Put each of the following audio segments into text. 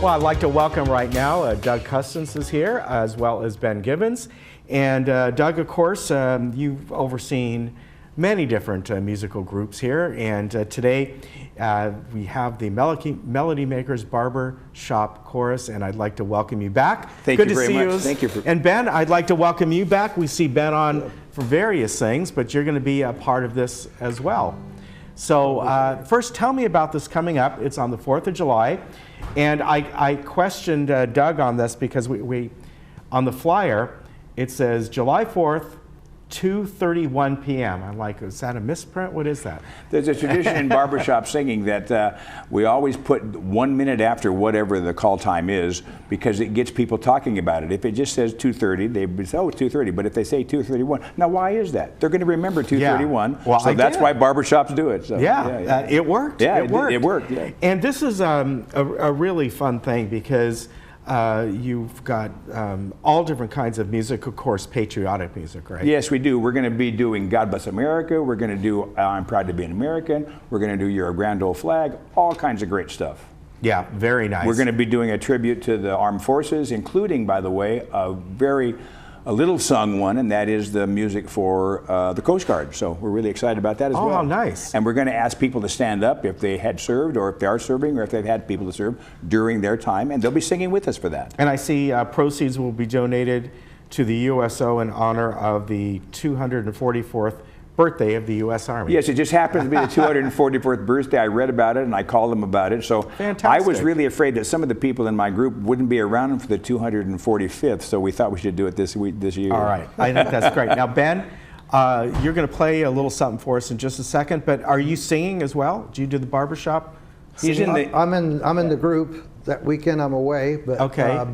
Well, I'd like to welcome right now Doug Custance is here, as well as Ben Gibbons. And Doug, of course, you've overseen many different musical groups here. And today we have the Melody Makers Barber Shop Chorus, and I'd like to welcome you back. Thank you very much. Thank you. And Ben, I'd like to welcome you back. We see Ben on for various things, but you're going to be a part of this as well. So first, tell me about this coming up. It's on the 4th of July. And I questioned Doug on this because we on the flyer, it says July 4th, 2:31 p.m. I'm like, is that a misprint? What is that? There's a tradition in barbershop singing that we always put 1 minute after whatever the call time is because it gets people talking about it. If it just says 2:30, they would say, oh, 2:30. But if they say 2:31, now why is that? They're going to remember 2:31. Yeah. Well, so that's why barbershops do it. So, yeah. It worked. Yeah, it worked. It worked. Yeah. And this is a really fun thing because you've got all different kinds of music, of course, patriotic music, right? Yes, we do. We're going to be doing God Bless America. We're going to do I'm Proud to Be an American. We're going to do You're a Grand Old Flag. All kinds of great stuff. Yeah, very nice. We're going to be doing a tribute to the armed forces, including, by the way, a little sung one, and that is the music for the Coast Guard. So we're really excited about that as well. Oh, nice. And we're going to ask people to stand up if they had served or if they are serving or if they've had people to serve during their time, and they'll be singing with us for that. And I see proceeds will be donated to the USO in honor of the 244th birthday of the U.S. Army. Yes, it just happens to be the 244th birthday. I read about it and I called them about it. So fantastic. I was really afraid that some of the people in my group wouldn't be around for the 245th, so we thought we should do it this year. All right, I think that's great. Now, Ben, you're going to play a little something for us in just a second, but are you singing as well? Do you do the barbershop? He's in the. I'm in the group. That weekend I'm away, but okay.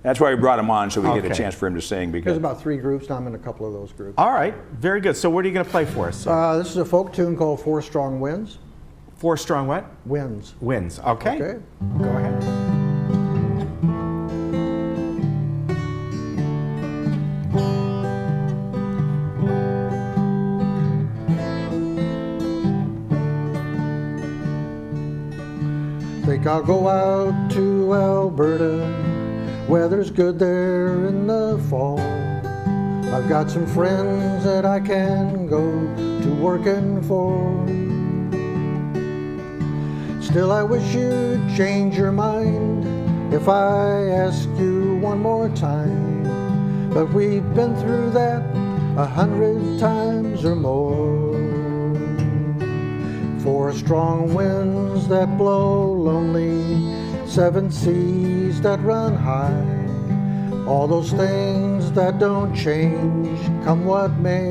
That's why we brought him on, so we get a chance for him to sing. Because there's about 3 groups, and I'm in a couple of those groups. All right, very good. So what are you going to play for us? This is a folk tune called 4 Strong Winds. 4 Strong what? Winds. Winds, okay. Okay. Go ahead. Think I'll go out to Alberta. Weather's good there in the fall. I've got some friends that I can go to working for. Still, I wish you'd change your mind if I ask you one more time. But we've been through that 100 times or more. 4 strong winds that blow lonely, 7 seas that run high, all those things that don't change, come what may.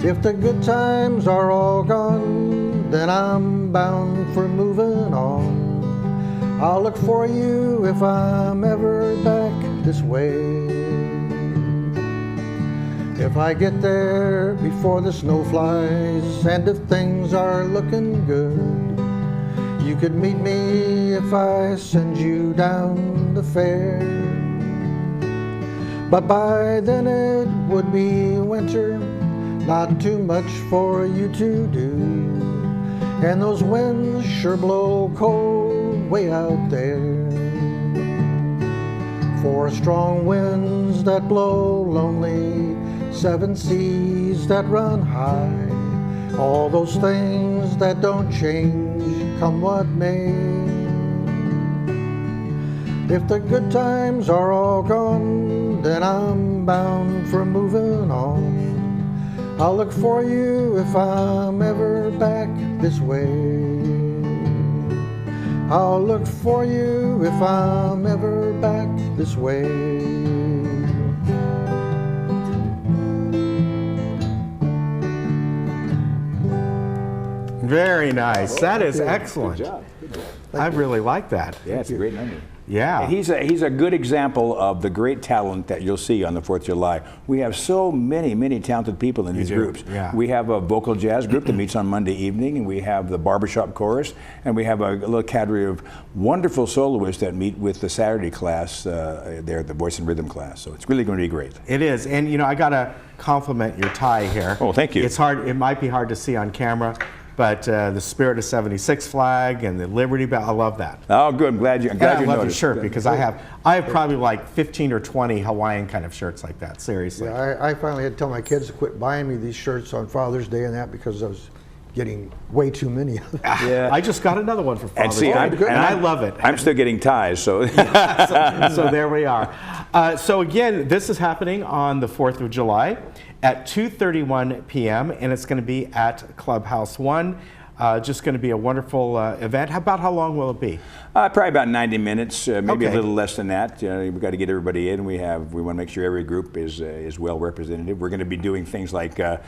If the good times are all gone, then I'm bound for moving on. I'll look for you if I'm ever back this way. If I get there before the snow flies, and if things are looking good, you could meet me if I send you down the fair. But by then it would be winter, not too much for you to do. And those winds sure blow cold way out there. 4 strong winds that blow lonely, 7 seas that run high, all those things that don't change, come what may. If the good times are all gone, then I'm bound for moving on. I'll look for you if I'm ever back this way. I'll look for you if I'm ever back this way. Very nice. That is excellent. Good job. Good job. I really like that. Yeah, it's a great number. Yeah. And he's a good example of the great talent that you'll see on the 4th of July. We have so many talented people in these groups. Yeah. We have a vocal jazz group that meets on Monday evening, and we have the barbershop chorus, and we have a little cadre of wonderful soloists that meet with the Saturday class there, the voice and rhythm class. So it's really going to be great. It is. And you know, I got to compliment your tie here. Oh, thank you. It's hard. It might be hard to see on camera, but the Spirit of 76 flag and the Liberty Bell, I love that. Oh, good. I'm glad you And I love your noticed. shirt because I have probably like 15 or 20 Hawaiian kind of shirts like that, seriously. Yeah, I finally had to tell my kids to quit buying me these shirts on Father's Day and that because I was getting way too many of them. Yeah. I just got another one for Father's Day, and I love it. I'm still getting ties, so. So there we are. So again, this is happening on the 4th of July at 2:31 p.m. and it's going to be at Clubhouse 1. Just going to be a wonderful event. How long will it be? Probably about 90 minutes, maybe Okay. a little less than that. We've got to get everybody in. We want to make sure every group is well represented. We're going to be doing things like A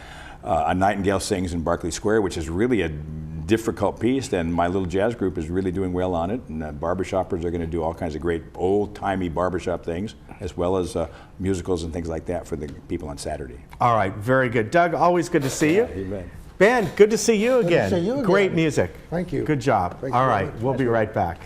Nightingale Sings in Berkeley Square, which is really a difficult piece, and my little jazz group is really doing well on it. And barbershoppers are going to do all kinds of great old-timey barbershop things, as well as musicals and things like that for the people on Saturday. All right, very good. Doug, always good to see you. Amen. Ben, good to see you again. see you again. Great music. Thank you. Good job. Thank you All very right, much. we'll be right back.